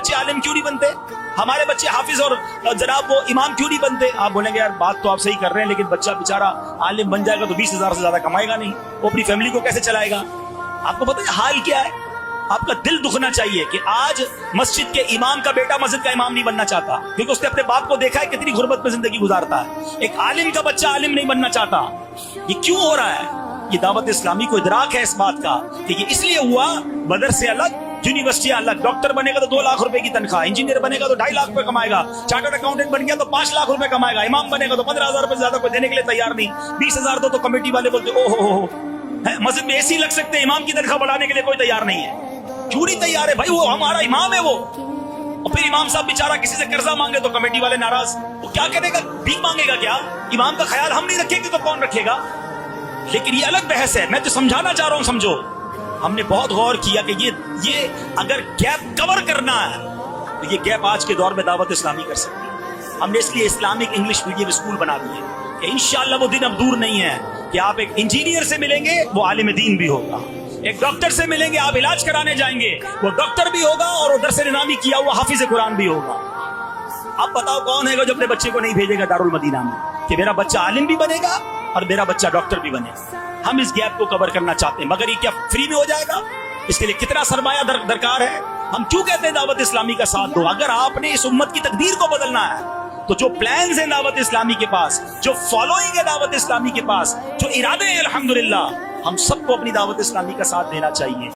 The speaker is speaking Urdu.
بچے عالم کیوں نہیں بنتے, ہمارے بچے حافظ اور جناب وہ امام کیوں نہیں بنتے؟ آپ بولیں گے یار بات تو آپ صحیح کر رہے ہیں, لیکن بچہ بیچارہ عالم بن جائے گا تو 20,000 سے زیادہ کمائے گا نہیں, وہ اپنی فیملی کو کیسے چلائے گا؟ آپ کو پتہ ہے حال کیا ہے؟ آپ کا دل دکھنا چاہیے کہ آج مسجد کے امام کا بیٹا مسجد کا امام نہیں بننا چاہتا, کیونکہ اس نے اپنے باپ کو دیکھا ہے کتنی غربت میں زندگی گزارتا ہے. ایک عالم کا بچہ عالم نہیں بننا چاہتا. یہ کیوں ہو رہا ہے؟ یہ دعوت اسلامی کو ادراک ہے اس بات کا کہ یہ اس لیے ہوا, بدر سے الگ, یونیورسٹی الگ. ڈاکٹر بنے گا تو 2 لاکھ روپے کی تنخواہ, انجینئر بنے گا تو 2.5 لاکھ روپے کمائے گا, چارٹرڈ اکاؤنٹنٹ بن گیا تو 5 لاکھ روپے کمائے گا, امام بنے گا تو 15,000 روپے زیادہ کوئی دینے کے لیے تیار نہیں. 20,000 دو تو کمیٹی والے بولتے او ہو, مسجد میں اے سی لگ سکتے, امام کی تنخواہ بڑھانے کے لیے کوئی تیار نہیں ہے. کیوں نہیں تیار ہے بھائی؟ وہ ہمارا امام ہے وہ. اور پھر امام صاحب بیچارہ کسی سے قرضہ مانگے تو کمیٹی والے ناراض, وہ کیا کرے گا؟ بھیک مانگے گا کیا؟ امام کا خیال ہم نہیں رکھیں گے تو کون رکھے گا؟ لیکن یہ الگ بحث ہے, میں تو سمجھانا چاہ رہا ہوں. سمجھو, ہم نے بہت غور کیا کہ یہ اگر گیپ کور کرنا ہے تو یہ گیپ آج کے دور میں دعوت اسلامی کر سکتی ہے. ہم نے اس لیے اسلامک انگلش میڈیم اسکول بنا دیے کہ انشاءاللہ وہ دن اب دور نہیں ہے کہ آپ ایک انجینئر سے ملیں گے وہ عالم دین بھی ہوگا, ایک ڈاکٹر سے ملیں گے آپ علاج کرانے جائیں گے وہ ڈاکٹر بھی ہوگا اور وہ درس نظامی کیا ہوا حافظ قرآن بھی ہوگا. اب بتاؤ کون ہے گا جو اپنے بچے کو نہیں بھیجے گا دارالمدینہ میں کہ میرا بچہ عالم بھی بنے گا اور میرا بچہ ڈاکٹر بھی بنے گا؟ ہم اس گیپ کو کور کرنا چاہتے ہیں, مگر یہ کیا فری میں ہو جائے گا؟ اس کے لیے کتنا سرمایہ درکار ہے. ہم کیوں کہتے ہیں دعوت اسلامی کا ساتھ دو؟ اگر آپ نے اس امت کی تقدیر کو بدلنا ہے تو جو پلانز ہیں دعوت اسلامی کے پاس, جو فالوئنگ ہے دعوت اسلامی کے پاس, جو ارادے ہیں, الحمدللہ ہم سب کو اپنی دعوت اسلامی کا ساتھ دینا چاہیے.